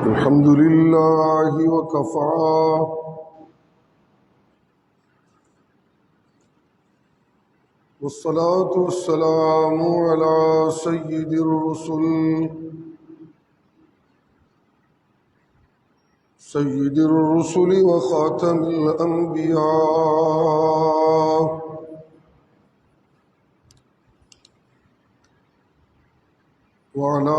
الحمد لله وكفى والصلاة والسلام على سيد الرسل وخاتم الأنبياء وعلى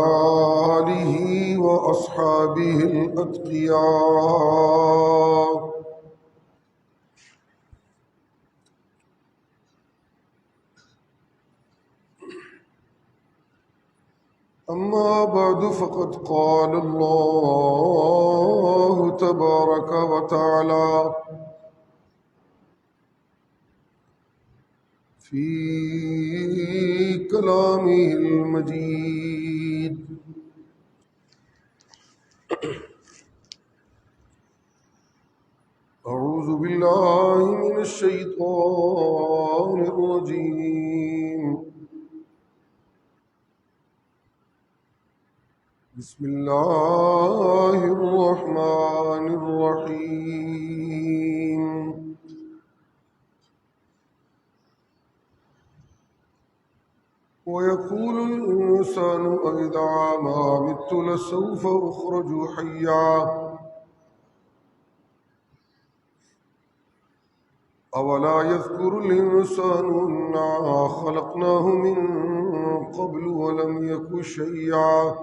آله وأصحابه الأتقياء. أما بعد فقد قال الله تبارك وتعالى في كلامه المجيد: أعوذ بالله من الشيطان الرجيم. بسم الله الرحمن الرحيم. ويقول الإنسان أإذا ما مت لسوف أخرج حيا أولا يذكر الإنسان أنا خلقناه من قبل ولم يك شيئا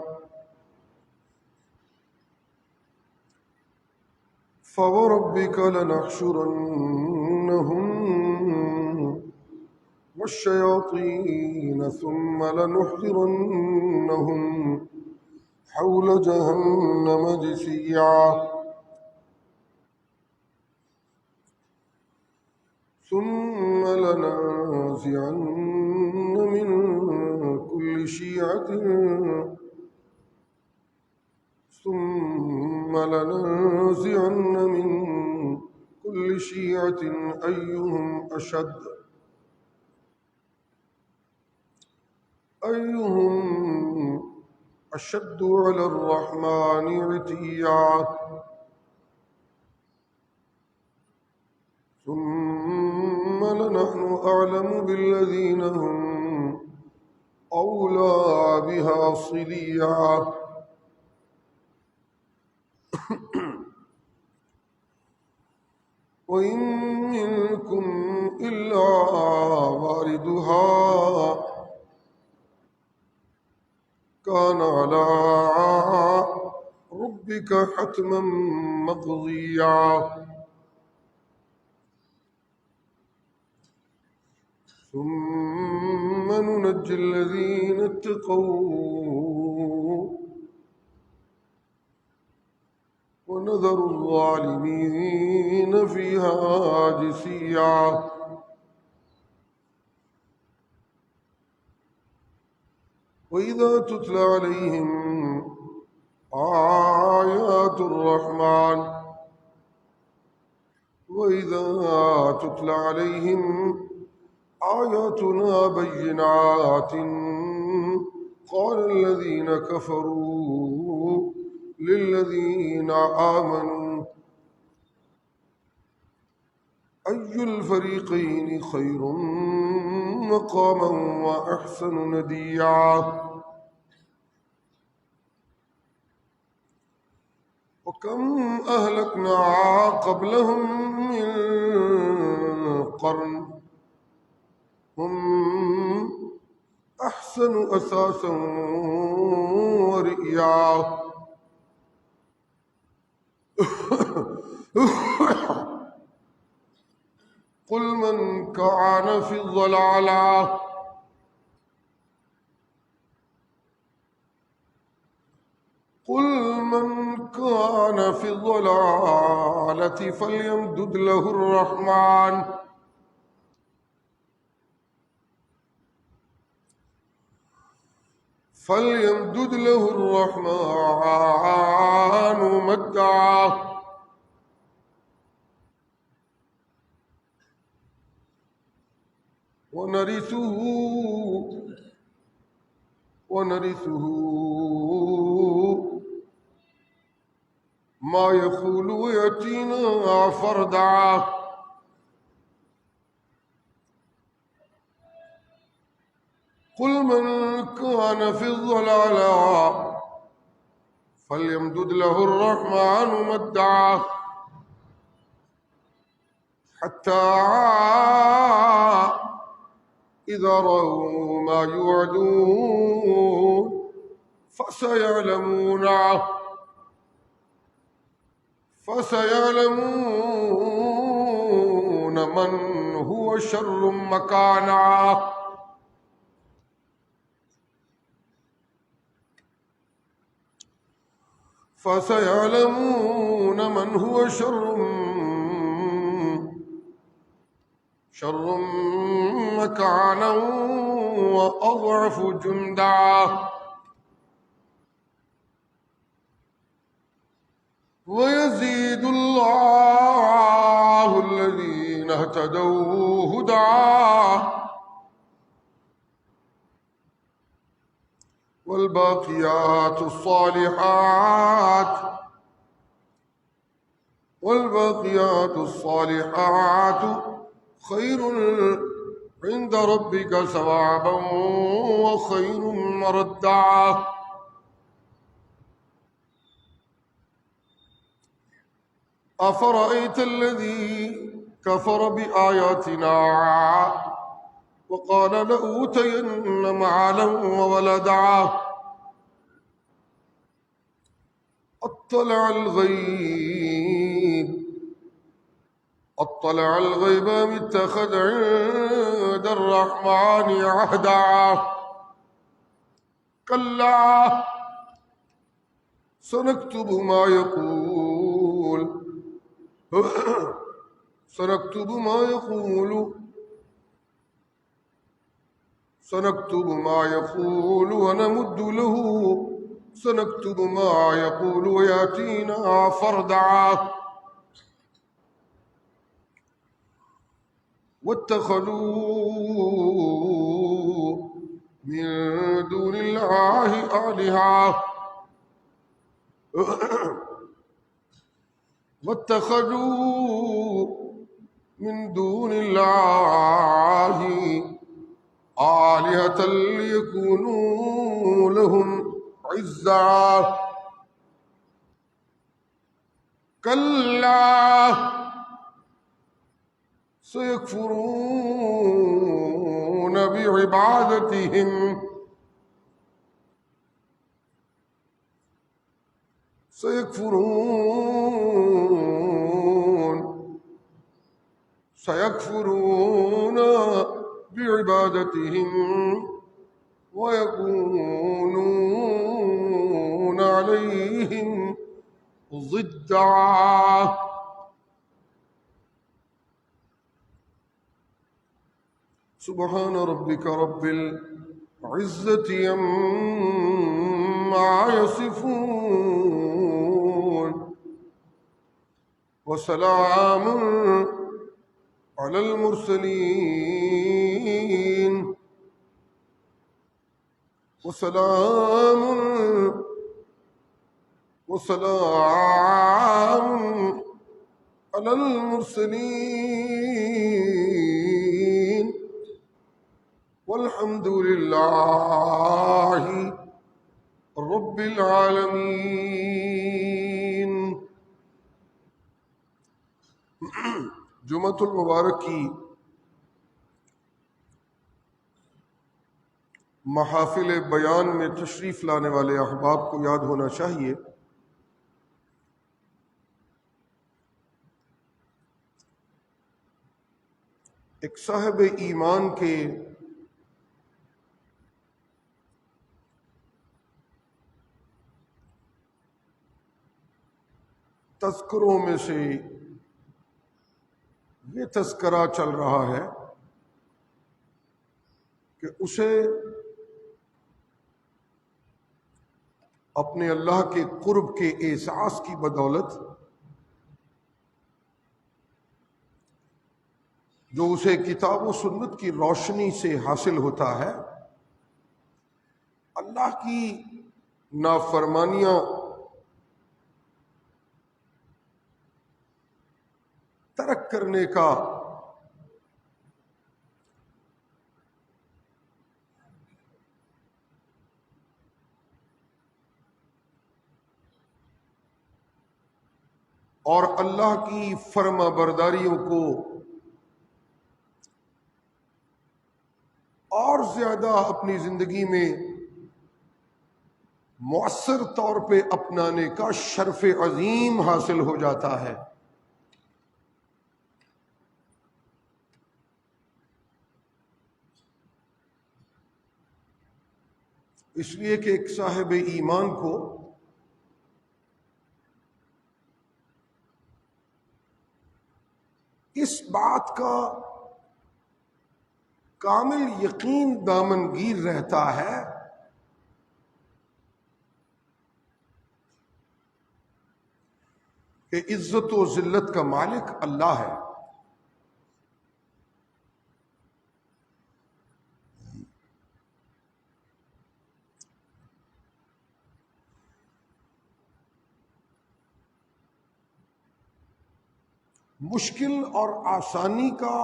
فوربك لنحشرنهم والشياطين ثم لنحضرنهم حول جهنم جثيا ثم لننزعن من كل شيعة أيهم أشد على الرحمن عتيا ثم لنحن أعلم بالذين هم أولى بها صليا وإن منكم إلا واردها كان على ربك حتما مقضيا ثم ننجي الذين اتقوا ونذر الظالمين فيها جثيا وإذا تتلى عليهم آيات الرحمن آياتنا بينات قال الذين كفروا للذين آمنوا أي الفريقين خير مقاما وأحسن نديا وكم أهلكنا قبلهم من قرن هم أحسن أثاثا ورئيا قل من كان في الضلالة فليمدد له الرحمن مدا ونرثه ما يقول ويأتينا فردا قل من كان في الضلال فليمدد له الرحمن مدا حتى إذا رأوا ما يوعدون فسيعلمون من هو شر مكانا شر مكانا وأضعف جندا ويزيد الله الذين اهتدوا هدى والباقيات الصالحات خير عند ربك ثوابا وخير مردا أفرأيت الذي كفر بآياتنا وقال لأوتين مالا وولدا اطلع الغيب أم اتخذ عند الرحمن عهدا كلا سنكتب ما يقول ونمد له سنكتب ما يقول ويأتينا فردا واتخذوا من دون الله آلهة ليكونوا لهم عزا كلا سيكفرون بعبادتهم ويكونون عليهم ضدا سبحان ربك رب العزة عما يصفون وسلام على المرسلين والحمد لله رب العالمین۔ جمعۃ المبارک کی محافل بیان میں تشریف لانے والے احباب کو یاد ہونا چاہیے ایک صاحب ایمان کے تذکروں میں سے یہ تذکرہ چل رہا ہے کہ اسے اپنے اللہ کے قرب کے احساس کی بدولت جو اسے کتاب و سنت کی روشنی سے حاصل ہوتا ہے، اللہ کی نافرمانیاں کرنے کا اور اللہ کی فرما برداریوں کو اور زیادہ اپنی زندگی میں مؤثر طور پہ اپنانے کا شرف عظیم حاصل ہو جاتا ہے۔ اس لیے کہ ایک صاحب ایمان کو اس بات کا کامل یقین دامنگیر رہتا ہے کہ عزت و ذلت کا مالک اللہ ہے۔ مشکل اور آسانی کا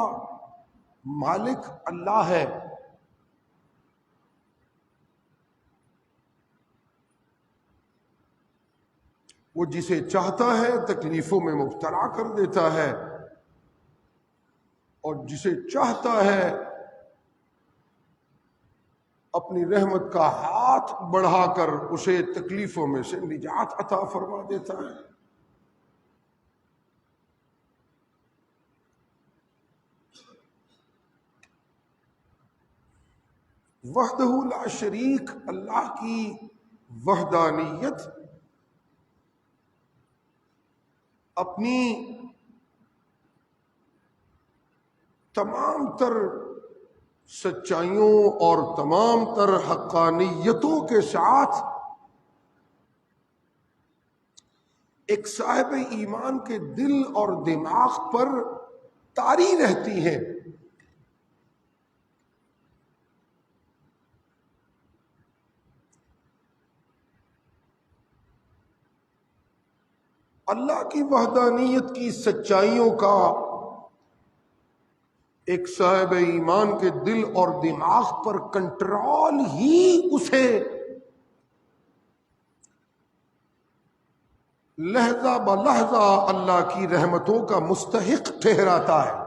مالک اللہ ہے۔ وہ جسے چاہتا ہے تکلیفوں میں مبتلا کر دیتا ہے اور جسے چاہتا ہے اپنی رحمت کا ہاتھ بڑھا کر اسے تکلیفوں میں سے نجات عطا فرما دیتا ہے۔ وحدہ لا شریک اللہ کی وحدانیت اپنی تمام تر سچائیوں اور تمام تر حقانیتوں کے ساتھ ایک صاحب ایمان کے دل اور دماغ پر طاری رہتی ہیں۔ اللہ کی وحدانیت کی سچائیوں کا ایک صاحب ایمان کے دل اور دماغ پر کنٹرول ہی اسے لحظہ بلحظہ اللہ کی رحمتوں کا مستحق ٹھہراتا ہے۔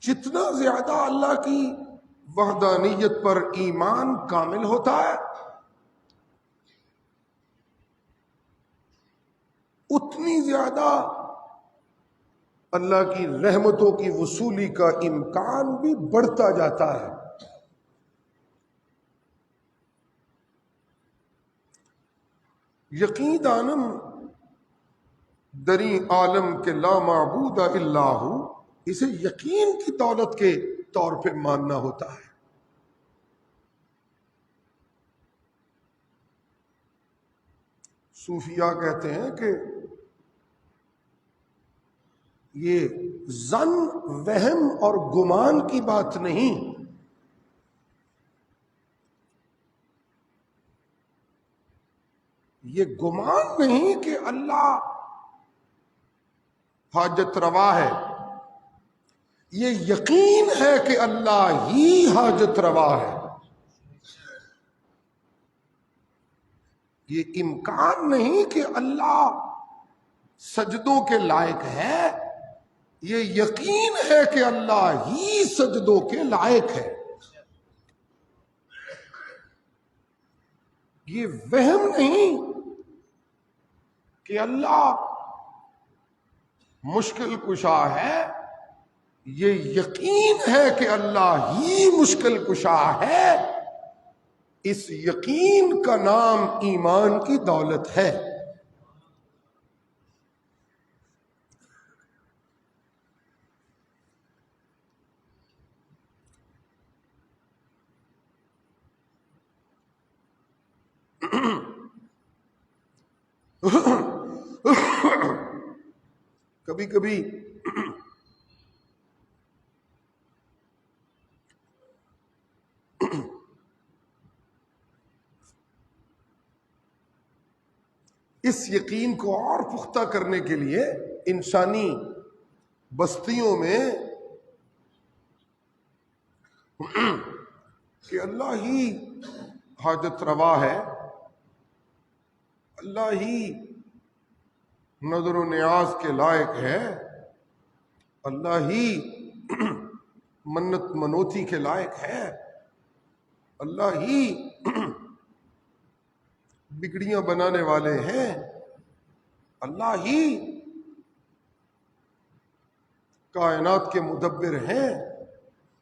جتنا زیادہ اللہ کی وحدانیت پر ایمان کامل ہوتا ہے اتنی زیادہ اللہ کی رحمتوں کی وصولی کا امکان بھی بڑھتا جاتا ہے۔ یقین دانم دری عالم کے لا معبود الا ہو، اسے یقین کی دولت کے طور پہ ماننا ہوتا ہے۔ صوفیاء کہتے ہیں کہ یہ ظن، وہم اور گمان کی بات نہیں، یہ گمان نہیں کہ اللہ حاجت روا ہے، یہ یقین ہے کہ اللہ ہی حاجت روا ہے۔ یہ امکان نہیں کہ اللہ سجدوں کے لائق ہے، یہ یقین ہے کہ اللہ ہی سجدوں کے لائق ہے۔ یہ وہم نہیں کہ اللہ مشکل کشا ہے، یہ یقین ہے کہ اللہ ہی مشکل کشا ہے۔ اس یقین کا نام ایمان کی دولت ہے۔ کبھی کبھی اس یقین کو اور پختہ کرنے کے لیے انسانی بستیوں میں کہ اللہ ہی حاجت روا ہے، اللہ ہی نظر و نیاز کے لائق ہے، اللہ ہی منت منوتی کے لائق ہے، اللہ ہی بگڑیاں بنانے والے ہیں، اللہ ہی کائنات کے مدبر ہیں،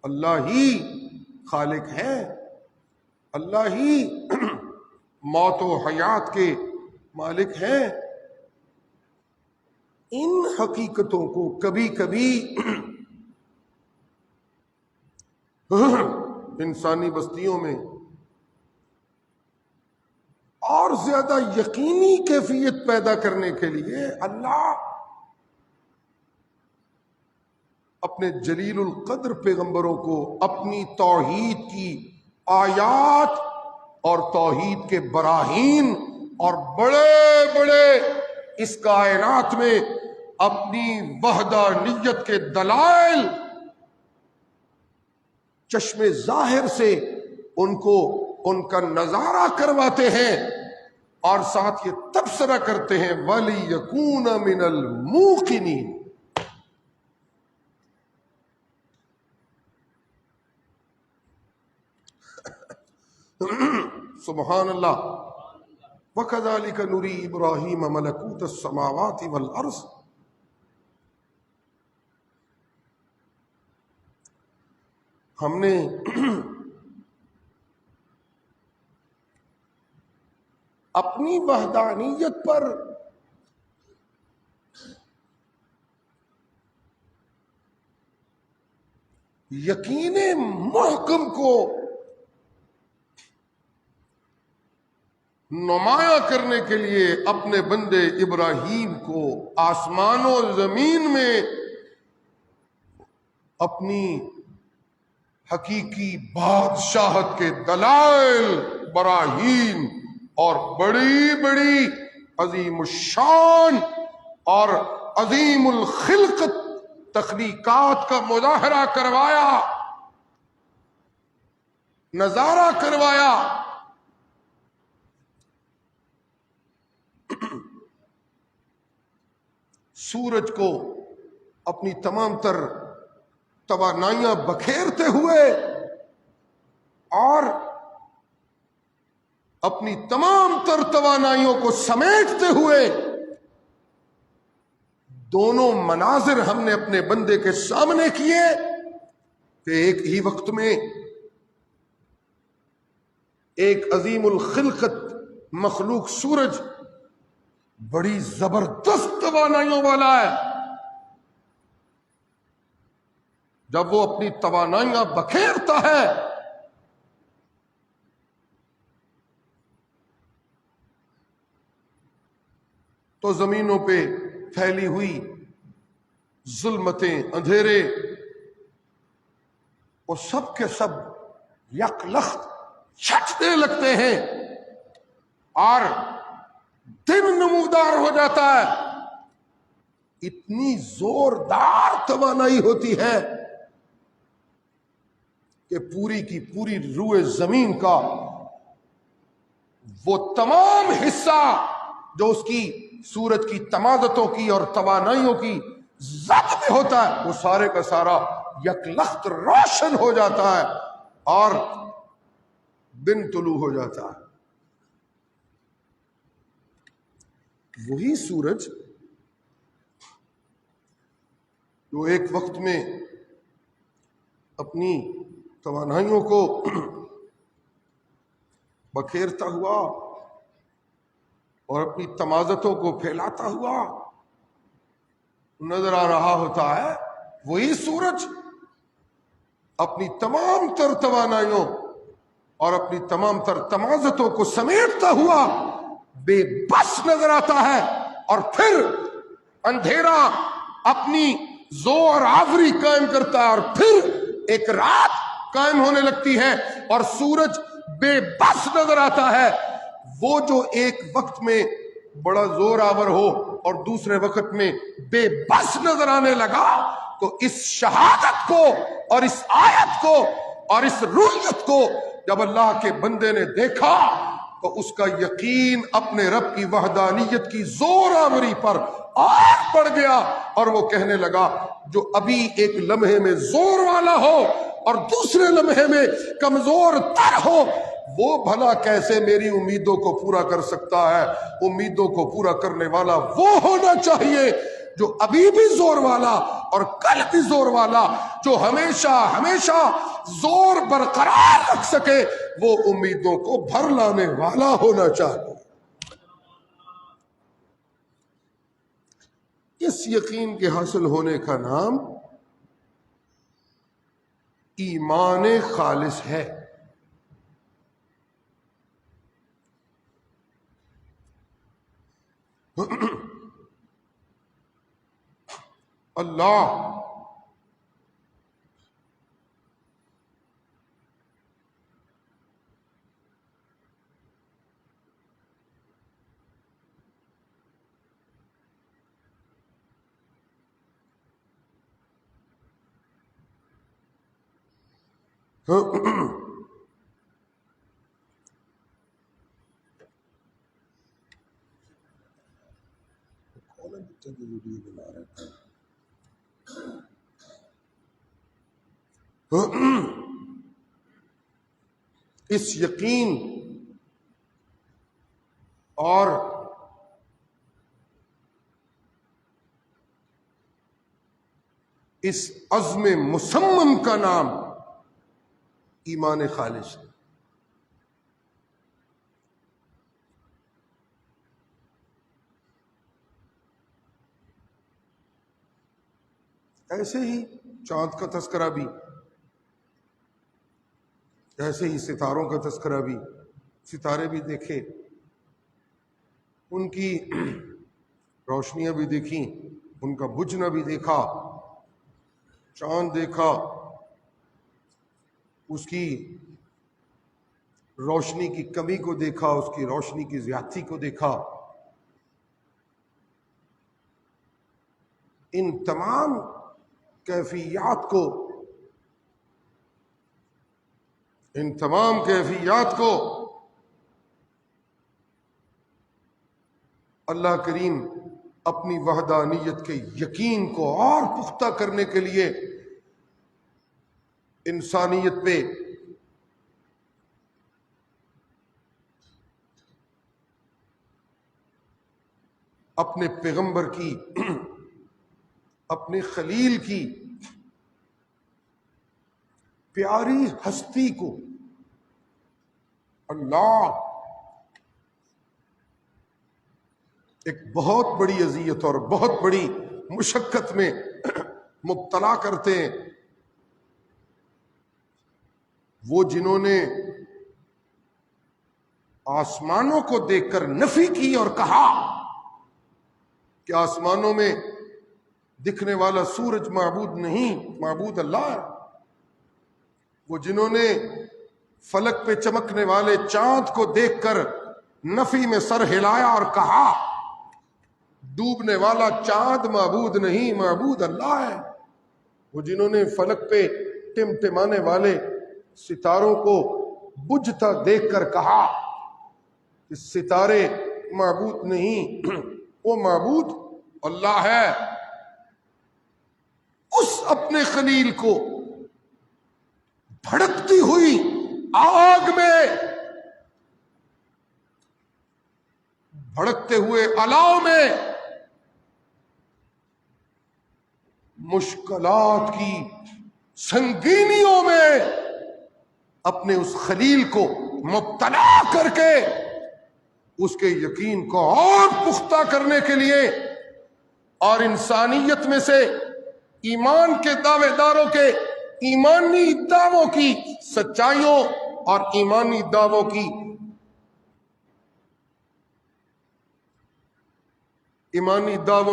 اللہ ہی خالق ہے، اللہ ہی موت و حیات کے مالک ہیں. ان حقیقتوں کو کبھی کبھی انسانی بستیوں میں اور زیادہ یقینی کیفیت پیدا کرنے کے لیے اللہ اپنے جلیل القدر پیغمبروں کو اپنی توحید کی آیات اور توحید کے براہین اور بڑے بڑے اس کائنات میں اپنی وحدانیت کے دلائل چشم ظاہر سے ان کا نظارہ کرواتے ہیں اور ساتھ یہ تبصرہ کرتے ہیں وَلِيَكُونَ مِنَ الْمُوقِنِينَ. سبحان اللہ. وَكَذَلِكَ نُرِي إِبْرَاهِيمَ مَلَكُوتَ السَّمَاوَاتِ وَالْأَرْضِ. ہم نے اپنی وحدانیت پر یقین محکم کو نمایاں کرنے کے لیے اپنے بندے ابراہیم کو آسمان و زمین میں اپنی حقیقی بادشاہت کے دلائل، براہین اور بڑی بڑی عظیم الشان اور عظیم الخلقت تخلیقات کا مظاہرہ کروایا، نظارہ کروایا. سورج کو اپنی تمام تر توانائیاں بکھیرتے ہوئے اور اپنی تمام تر توانائیوں کو سمیٹتے ہوئے دونوں مناظر ہم نے اپنے بندے کے سامنے کیے کہ ایک ہی وقت میں ایک عظیم الخلقت مخلوق سورج بڑی زبردست توانائیوں والا ہے. جب وہ اپنی توانائیاں بکھیرتا ہے تو زمینوں پہ پھیلی ہوئی ظلمتیں، اندھیرے، وہ سب کے سب یک لخت چھٹنے لگتے ہیں اور دن نمودار ہو جاتا ہے. اتنی زوردار توانائی ہوتی ہے کہ پوری کی پوری روئے زمین کا وہ تمام حصہ جو اس کی سورج کی تمازتوں کی اور توانائیوں کی زد میں ہوتا ہے وہ سارے کا سارا یکلخت روشن ہو جاتا ہے اور دن طلوع ہو جاتا ہے. وہی سورج جو ایک وقت میں اپنی توانائیوں کو بکھیرتا ہوا اور اپنی تمازتوں کو پھیلاتا ہوا نظر آ رہا ہوتا ہے، وہی سورج اپنی تمام تر توانائیوں اور اپنی تمام تر تمازتوں کو سمیٹتا ہوا بے بس نظر آتا ہے اور پھر اندھیرا اپنی زور آوری قائم کرتا ہے اور پھر ایک رات قائم ہونے لگتی ہے اور سورج بے بس نظر آتا ہے. وہ جو ایک وقت میں بڑا زور آور ہو اور دوسرے وقت میں بے بس نظر آنے لگا، تو اس شہادت کو اور اس آیت کو اور اس رویت کو جب اللہ کے بندے نے دیکھا تو اس کا یقین اپنے رب کی وحدانیت کی زور آوری پر اور بڑھ گیا، اور وہ کہنے لگا جو ابھی ایک لمحے میں زور والا ہو اور دوسرے لمحے میں کمزور تر ہو، وہ بھلا کیسے میری امیدوں کو پورا کر سکتا ہے؟ امیدوں کو پورا کرنے والا وہ ہونا چاہیے جو ابھی بھی زور والا اور کل بھی زور والا، جو ہمیشہ ہمیشہ زور برقرار رکھ سکے، وہ امیدوں کو بھر لانے والا ہونا چاہیے۔ اس یقین کے حاصل ہونے کا نام ایمان خالص ہے۔ اللہ اس یقین اور اس عزم مصمم کا نام ایمان خالص ہے۔ ایسے ہی چاند کا تذکرہ بھی، ایسے ہی ستاروں کا تذکرہ بھی، ستارے بھی دیکھے، ان کی روشنیاں بھی دیکھیں، ان کا بجھنا بھی دیکھا، چاند دیکھا، اس کی روشنی کی کمی کو دیکھا، اس کی روشنی کی زیادتی کو دیکھا۔ ان تمام کیفیات کو اللہ کریم اپنی وحدانیت کے یقین کو اور پختہ کرنے کے لیے انسانیت پہ اپنے پیغمبر کی، اپنے خلیل کی پیاری ہستی کو اللہ ایک بہت بڑی اذیت اور بہت بڑی مشقت میں مبتلا کرتے ہیں۔ وہ جنہوں نے آسمانوں کو دیکھ کر نفی کی اور کہا کہ آسمانوں میں دکھنے والا سورج معبود نہیں، معبود اللہ ہے۔ وہ جنہوں نے فلک پہ چمکنے والے چاند کو دیکھ کر نفی میں سر ہلایا اور کہا ڈوبنے والا چاند معبود نہیں، معبود اللہ ہے۔ وہ جنہوں نے فلک پہ ٹمٹمانے والے ستاروں کو بجھتا دیکھ کر کہا کہ ستارے معبود نہیں، وہ معبود اللہ ہے۔ اس اپنے خلیل کو بھڑکتی ہوئی آگ میں، بھڑکتے ہوئے الاؤ میں، مشکلات کی سنگینیوں میں اپنے اس خلیل کو مبتلا کر کے اس کے یقین کو اور پختہ کرنے کے لیے اور انسانیت میں سے ایمان کے دعوے داروں کے ایمانی دعووں کی سچائیوں اور ایمانی دعووں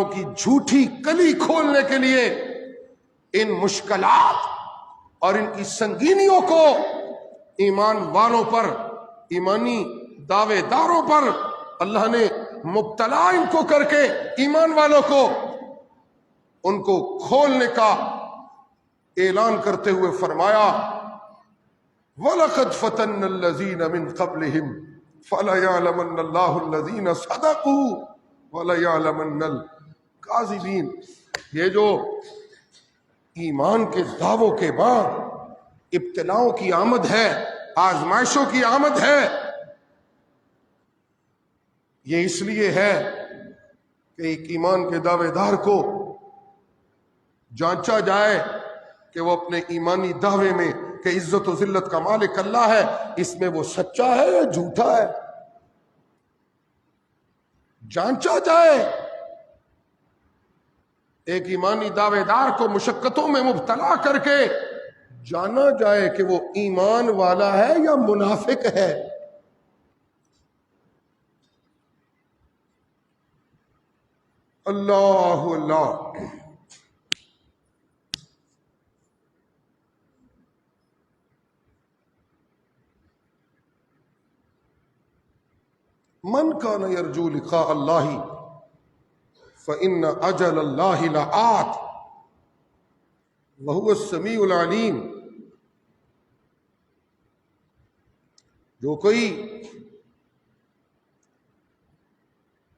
کی جھوٹی کلی کھولنے کے لیے ان مشکلات اور ان کی سنگینیوں کو ایمان والوں پر، ایمانی دعوے داروں پر اللہ نے مبتلا ان کو کر کے ایمان والوں کو ان کو کھولنے کا اعلان کرتے ہوئے فرمایا وَلَقَدْ فَتَنَّ الَّذِينَ مِن قَبْلِهِمْ فَلَيَعْلَمَنَّ اللَّهُ الَّذِينَ صَدَقُوا وَلَيَعْلَمَنَّ الْكَاذِبِينَ۔ یہ جو ایمان کے دعووں کے بعد ابتلاؤں کی آمد ہے، آزمائشوں کی آمد ہے، یہ اس لیے ہے کہ ایک ایمان کے دعوے دار کو جانچا جائے کہ وہ اپنے ایمانی دعوے میں کہ عزت و ذلت کا مالک اللہ ہے، اس میں وہ سچا ہے یا جھوٹا ہے، جانچا جائے۔ ایک ایمانی دعوے دار کو مشقتوں میں مبتلا کر کے جانا جائے کہ وہ ایمان والا ہے یا منافق ہے۔ اللہ اللہ۔ من کان یرجو لقاء اللہ فإن أجل اللہ لآت وهو السمیع العلیم۔ جو کوئی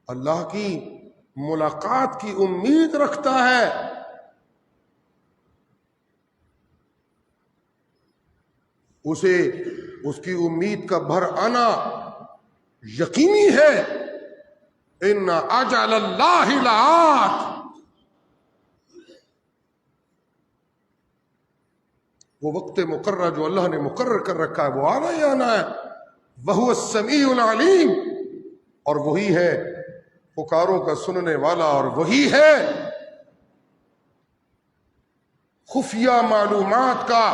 اللہ کی ملاقات کی امید رکھتا ہے اسے اس کی امید کا بھر آنا یقینی ہے۔ ان اجل اللہ لآت، وہ وقت مقرر جو اللہ نے مقرر کر رکھا ہے وہ آنا ہی آنا ہے۔ وہو السمیع العلیم، اور وہی ہے پکاروں کا سننے والا، اور وہی ہے خفیہ معلومات کا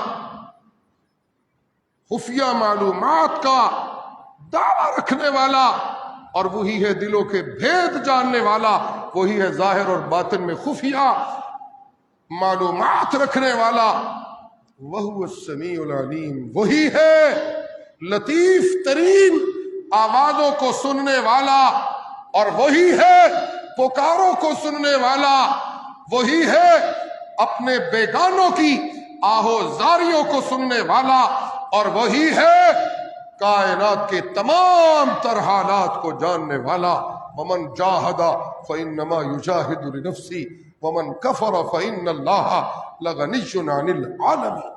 دعویٰ رکھنے والا، اور وہی ہے دلوں کے بھید جاننے والا، وہی ہے ظاہر اور باطن میں خفیہ معلومات رکھنے والا۔ وہو السمیع العلیم، وہی ہے لطیف ترین آوازوں کو سننے والا، اور وہی ہے پکاروں کو سننے والا، وہی ہے اپنے بیگانوں کی آہو زاریوں کو سننے والا، اور وہی ہے کائنات کے تمام تر حالات کو جاننے والا۔ ومن جاہد فإنما یجاہد لنفسہ ومن کفر فإن اللہ لغنی عن العالمین۔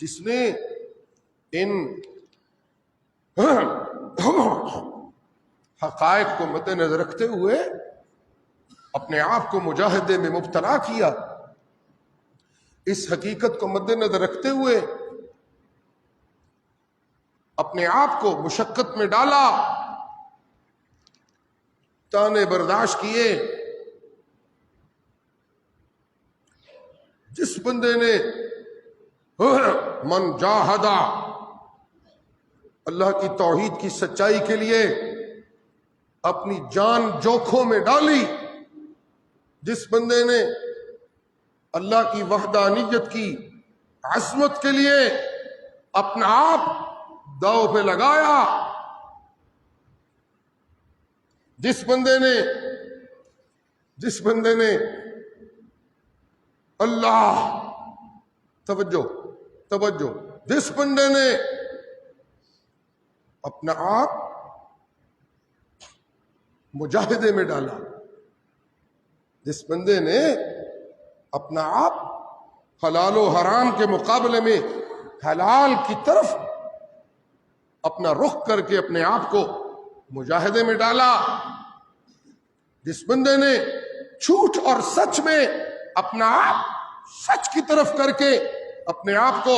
جس نے ان حقائق کو مد نظر رکھتے ہوئے اپنے آپ کو مجاہدے میں مبتلا کیا، اس حقیقت کو مد نظر رکھتے ہوئے اپنے آپ کو مشقت میں ڈالا، تانے برداشت کیے، جس بندے نے من جاہدہ اللہ کی توحید کی سچائی کے لیے اپنی جان جوکھوں میں ڈالی، جس بندے نے اللہ کی وحدانیت کی عظمت کے لیے اپنا آپ داؤ پہ لگایا، جس بندے نے اللہ توجہ جس بندے نے اپنا آپ مجاہدے میں ڈالا، جس بندے نے اپنا آپ حلال و حرام کے مقابلے میں حلال کی طرف اپنا رخ کر کے اپنے آپ کو مجاہدے میں ڈالا، جس بندے نے جھوٹ اور سچ میں اپنا آپ سچ کی طرف کر کے اپنے آپ کو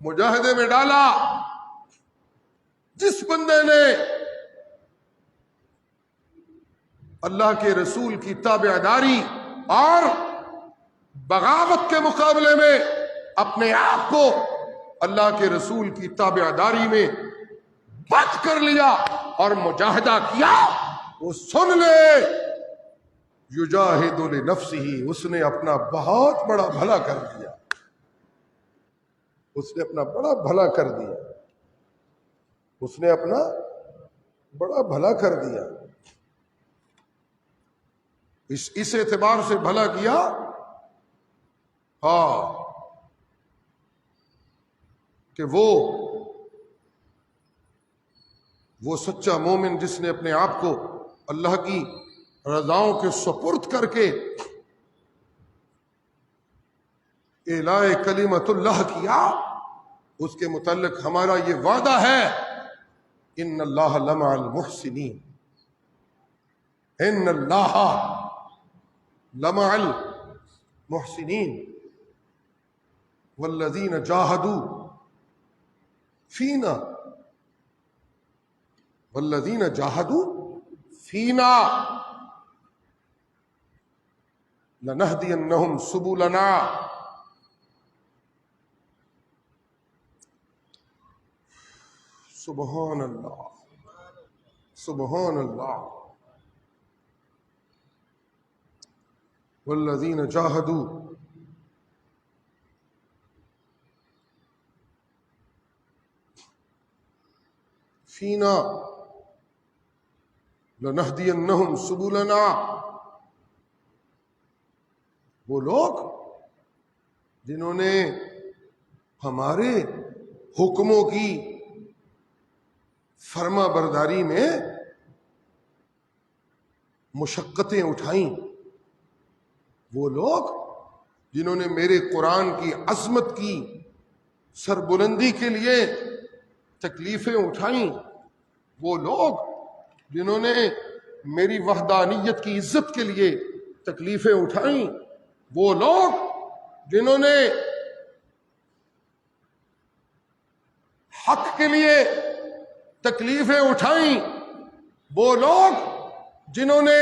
مجاہدے میں ڈالا، جس بندے نے اللہ کے رسول کی تابعداری اور بغاوت کے مقابلے میں اپنے آپ کو اللہ کے رسول کی تابعداری میں بند کر لیا اور مجاہدہ کیا، وہ سن لے یجاہد لنفسہ، اس نے اپنا بہت بڑا بھلا کر دیا، اس نے اپنا بڑا بھلا کر دیا، اس نے اپنا بڑا بھلا کر دیا. اس اعتبار سے بھلا کیا ہاں کہ وہ سچا مومن جس نے اپنے آپ کو اللہ کی رضاؤں کے سپرد کر کے اعلاء کلمت اللہ کیا، اس کے متعلق ہمارا یہ وعدہ ہے ان اللہ لمع المحسنین، ان اللہ لمع المحسنین والذین جاہدوا فینا والذین جاہدوا فینا لنہدینہم سبلنا. سبحان اللہ سبحان اللہ. والذین جاہدوا فینا لنہدینہم سبلنا. وہ لوگ جنہوں نے ہمارے حکموں کی فرما برداری میں مشقتیں اٹھائیں، وہ لوگ جنہوں نے میرے قرآن کی عظمت کی سربلندی کے لیے تکلیفیں اٹھائیں، وہ لوگ جنہوں نے میری وحدانیت کی عزت کے لیے تکلیفیں اٹھائیں، وہ لوگ جنہوں نے حق کے لیے تکلیفیں اٹھائیں، وہ لوگ جنہوں نے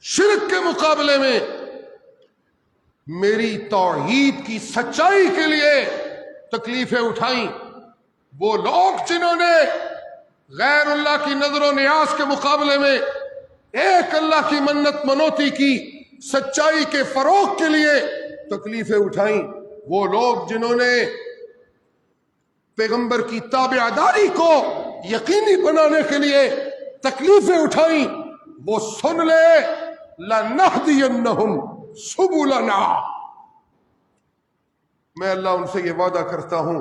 شرک کے مقابلے میں میری توحید کی سچائی کے لیے تکلیفیں اٹھائیں، وہ لوگ جنہوں نے غیر اللہ کی نظر و نیاز کے مقابلے میں ایک اللہ کی منت منوتی کی سچائی کے فروغ کے لیے تکلیفیں اٹھائیں، وہ لوگ جنہوں نے پیغمبر کی تابعداری کو یقینی بنانے کے لیے تکلیفیں اٹھائیں، وہ سن لے لَنَهْدِيَنَّهُمْ سُبُلَنَا. میں اللہ ان سے یہ وعدہ کرتا ہوں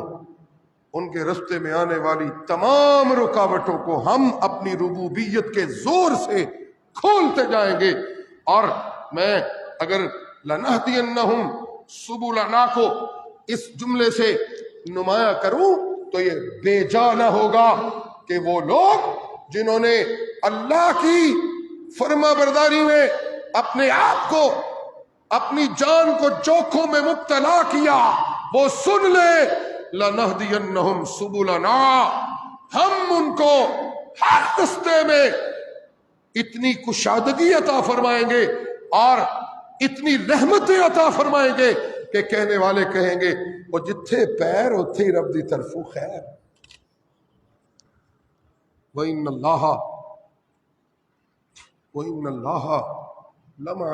ان کے رستے میں آنے والی تمام رکاوٹوں کو ہم اپنی ربوبیت کے زور سے کھولتے جائیں گے. اور میں اگر لَنَهْدِيَنَّهُمْ سُبُلَنَا کو اس جملے سے نمایاں کروں تو یہ بے جا نہ ہوگا کہ وہ لوگ جنہوں نے اللہ کی فرما برداری میں اپنے آپ کو اپنی جان کو جوکھوں میں مبتلا کیا، وہ سن لے لَنَهْدِيَنَّهُمْ سُبُلَنَا. ہم ان کو ہر رستے میں اتنی کشادگی عطا فرمائیں گے اور اتنی رحمتیں عطا فرمائیں گے کہ کہنے والے کہیں گے وہ جتھے پیر اتھے ہی رب دی طرفوں خیر. وَإِنَّ اللَّهَ لَمَعَ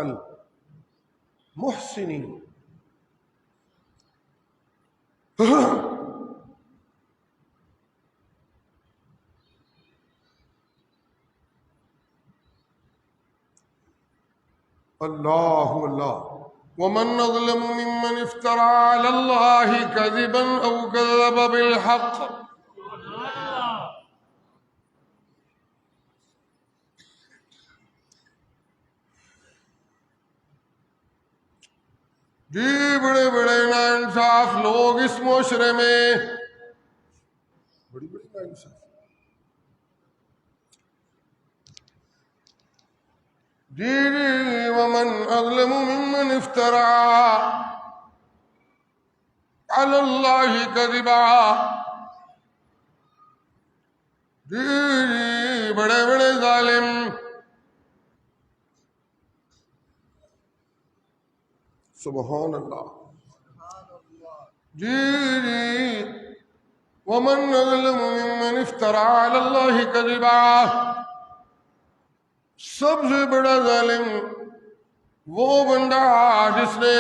الْمُحْسِنِينَ. اللہ اللہ. ومن أظلم ممن افترى على الله كذبا أو كذب بالحق. جی بڑے بڑے ناانصاف لوگ اس معاشرے میں، بڑی بڑی ناانصاف. جی ومن اظلم ممن افترى على الله كذبا. جی بڑے بڑے ظالم سبحان اللہ. جی ومن اظلم ممن افترى على الله كذبا. سب سے بڑا ظالم وہ بندہ جس نے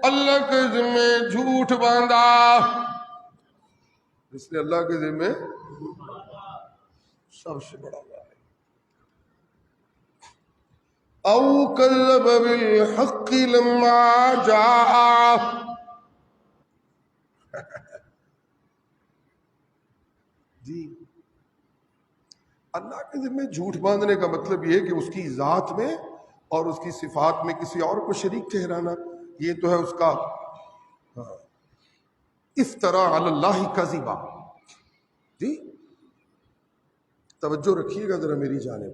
اللہ کے ذمے جھوٹ باندھا، اس نے اللہ کے ذمے سب سے بڑا گناہ ہے۔ او کذب بالحق لما جاء، جی اللہ کے ذمے جھوٹ باندھنے کا مطلب یہ ہے کہ اس کی ذات میں اور اس کی صفات میں کسی اور کو شریک ٹھہرانا، یہ تو ہے اس کا افترا علی اللہ کذبا۔ جی توجہ رکھیے گا ذرا میری جانب،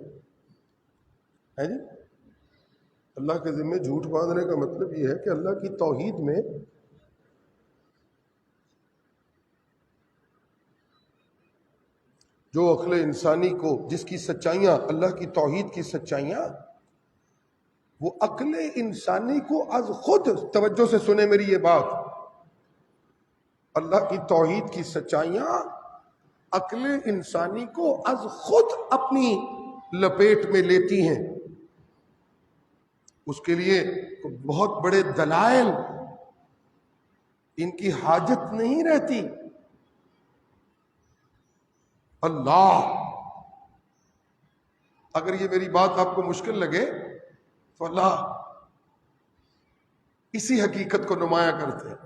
ہے جی اللہ کے ذمے جھوٹ باندھنے کا مطلب یہ ہے کہ اللہ کی توحید میں جو عقل انسانی کو، جس کی سچائیاں اللہ کی توحید کی سچائیاں، وہ عقل انسانی کو از خود، توجہ سے سنیں میری یہ بات، اللہ کی توحید کی سچائیاں عقل انسانی کو از خود اپنی لپیٹ میں لیتی ہیں۔ اس کے لیے بہت بڑے دلائل ان کی حاجت نہیں رہتی۔ اللہ، اگر یہ میری بات آپ کو مشکل لگے تو اللہ اسی حقیقت کو نمایاں کرتے ہیں۔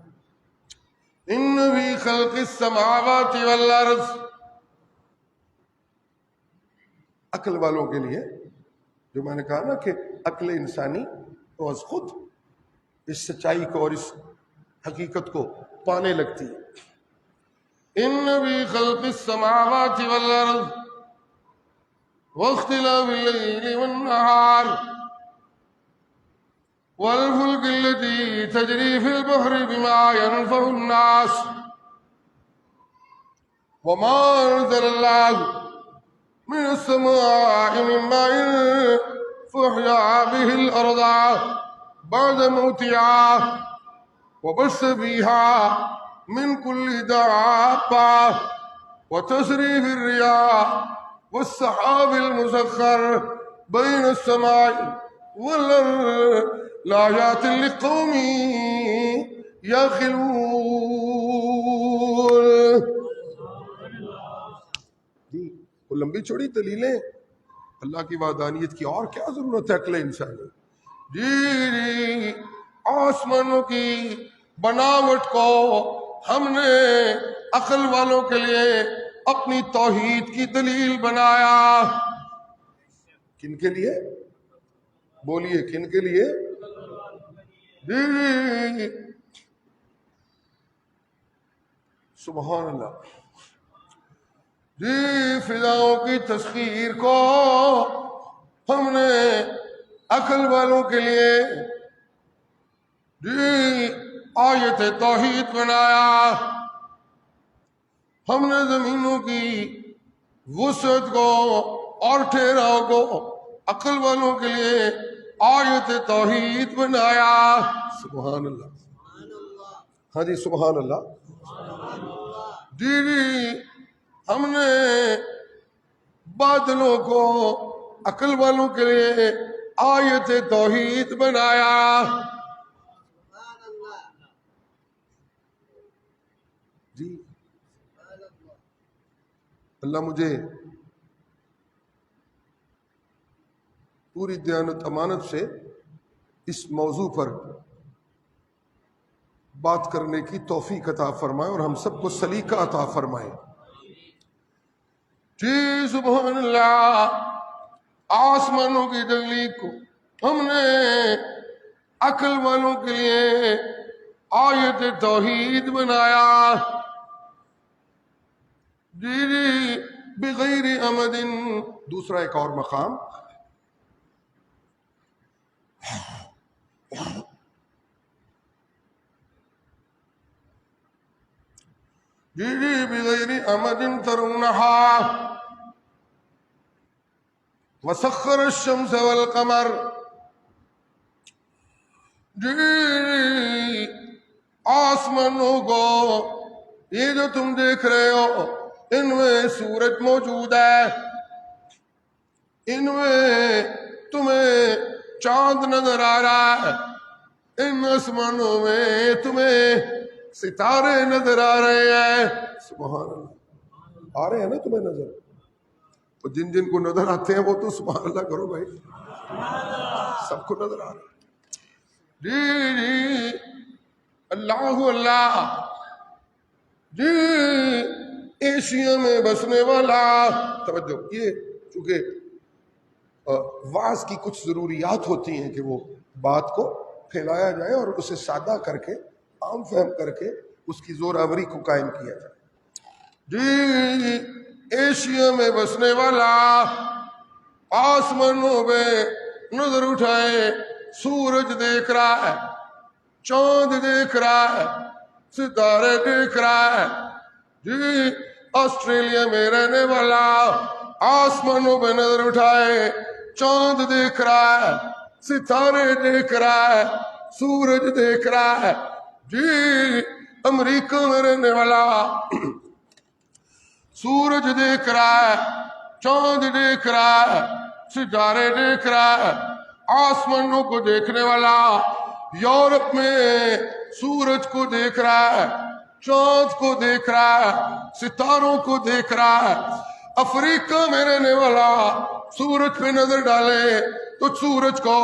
ان فی خلق السماوات والارض، عقل والوں کے لیے، جو میں نے کہا نا کہ عقل انسانی تو از خود اس سچائی کو اور اس حقیقت کو پانے لگتی ہے۔ ان فی خلق السماوات والارض واختلاف الليل والنهار والفلك التي تجري في البحر بما ينفع الناس وما أنزل الله من السماء من ماء فأحيا به الأرض بعد موتها وبث فيها من كل دابة وتصريف الرياح والسحاب المسخر بين السماء والأرض لآيات لقوم يعقلون۔ جی وہ لمبی چوڑی دلیلیں اللہ کی وحدانیت کی، اور کیا ضرورت ہے عقل انسانی؟ جی آسمانوں کی بناوٹ کو ہم نے عقل والوں کے لیے اپنی توحید کی دلیل بنایا۔ کن کے لیے؟ بولیے کن کے لیے؟ جی سبحان اللہ۔ جی فضاؤں کی تسخیر کو ہم نے عقل والوں کے لیے جی آیت توحید بنایا۔ ہم نے زمینوں کی وسعت کو اور ٹھہراؤ کو عقل والوں کے لیے آیت توحید بنایا۔ سبحان اللہ، ہاں جی سبحان اللہ۔ جی ہم نے بادلوں کو عقل والوں کے لیے آیت توحید بنایا۔ جی اللہ مجھے پوری دیانت امانت سے اس موضوع پر بات کرنے کی توفیق عطا فرمائے اور ہم سب کو سلیقہ عطا فرمائے۔ جی سبحان اللہ۔ آسمانوں کی تخلیق کو ہم نے عقل والوں کے لیے آیت توحید بنایا۔ جی بغیر امد، دوسرا ایک اور مقام، جی بغیر امد ترونها وسخر الشمس والقمر۔ جی آسمانوں کو یہ جو تم دیکھ رہے ہو، ان میں سورج موجود ہے، ان میں تمہیں چاند نظر آ رہا ہے، ان آسمانوں میں تمہیں ستارے نظر آ رہے ہیں. سبحان اللہ. آ رہے ہیں نا تمہیں نظر؟ تو جن جن کو نظر آتے ہیں وہ تو سبحان اللہ کرو بھائی. سب کو نظر آ رہا ہے. جی جی اللہ اللہ. جی ایشیا میں بسنے والا. توجہ، یہ چونکہ وعظ کی کچھ ضروریات ہوتی ہیں کہ وہ بات کو پھیلایا جائے اور اسے سادہ کر کے عام فہم کر کے اس کی زور آوری کو قائم کیا جائے. جی ایشیا میں بسنے والا، آسمانوں میں نظر اٹھائے، سورج دیکھ رہا ہے، چاند دیکھ رہا ہے، ستارے دیکھ رہا ہے. جی آسٹریلیا میں رہنے والا آسمانوں میں نظر اٹھائے، چاند دیکھ رہا ہے، ستارے دیکھ رہا ہے، سورج دیکھ رہا ہے. جی امریکہ میں رہنے والا سورج دیکھ رہا ہے، چاند دیکھ رہا ہے، ستارے دیکھ رہا ہے. آسمانوں کو دیکھنے والا یورپ میں سورج کو دیکھ رہا ہے، چاند کو دیکھ رہا ہے، ستاروں کو دیکھ رہا ہے. افریقہ میں رہنے والا سورج پہ نظر ڈالے تو سورج کو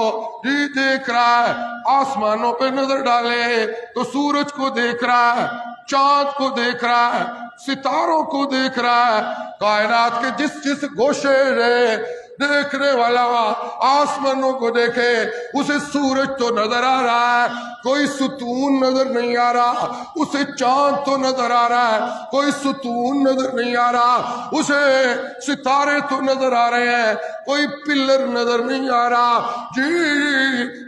جی دیکھ رہا ہے، آسمانوں پہ نظر ڈالے تو سورج کو دیکھ رہا ہے، چاند کو دیکھ رہا ہے، ستاروں کو دیکھ رہا ہے. کائنات کے جس جس گوشے سے دیکھنے والا آسمانوں کو دیکھے اسے سورج تو نظر آ رہا ہے، کوئی ستون نظر نہیں آ رہا. اسے چاند تو نظر آ رہا ہے، کوئی ستون نظر نہیں آ رہا. اسے ستارے تو نظر آ رہے ہیں، کوئی پلر نظر نہیں آ رہا. جی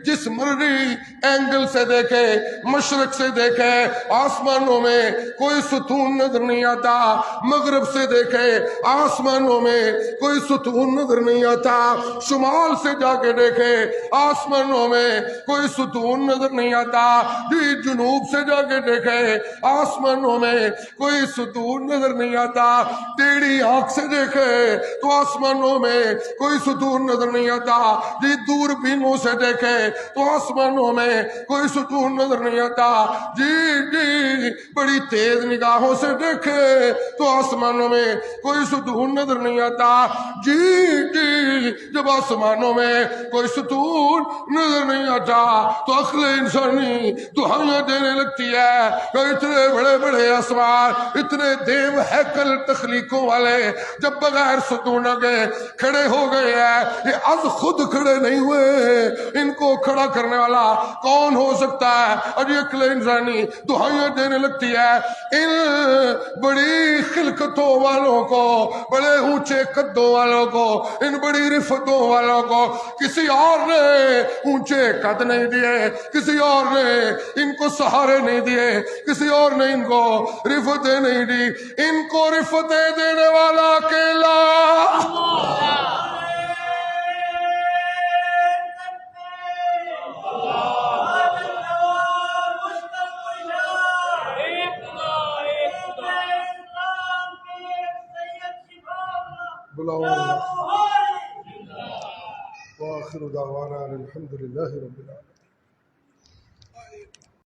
جس مرضی اینگل سے دیکھے، مشرق سے دیکھے آسمانوں میں کوئی ستون نظر نہیں آتا، مغرب سے دیکھے آسمانوں میں کوئی ستون نظر نہیں آتا، شمال سے جا کے دیکھے آسمانوں میں کوئی ستون نظر نہیں آتا. جی جنوب سے جا کے دیکھے آسمانوں میں کوئی ستون نظر نہیں آتا. ٹیڑھی آنکھ سے دیکھے تو آسمانوں میں کوئی ستون نظر نہیں آتا. جی دوربینوں سے دیکھے تو آسمانوں میں کوئی ستون نظر نہیں آتا. جی جی بڑی تیز نگاہوں سے دیکھے تو آسمانوں میں کوئی ستون نظر نہیں آتا. جی جی جب آسمانوں میں کوئی ستون نظر نہیں آتا تو عقل انسانی دہائیاں دینے لگتی ہے کہ اتنے بڑے بڑے آسمان، اتنے دیو ہیکل تخلیقوں والے جب بغیر ستون کے کھڑے ہو گئے ہیں، یہ از خود کھڑے نہیں ہوئے، ان کو کھڑا کرنے والا کون ہو سکتا ہے؟ اور یہ عقل انسانی دہائیاں دینے لگتی ہے ان بڑی خلقتوں والوں کو، بڑے اونچے قدوں والوں کو، ان بڑی رفتوں والوں کو. کسی اور نے اونچے قد نہیں دیے، کسی اور نے ان کو سہارے نہیں دیے، کسی اور نے ان کو رفتیں نہیں دی. ان کو رفتیں دینے والا اکیلا بلاؤ. وآخر دعوانا الحمد للہ رب العالمین.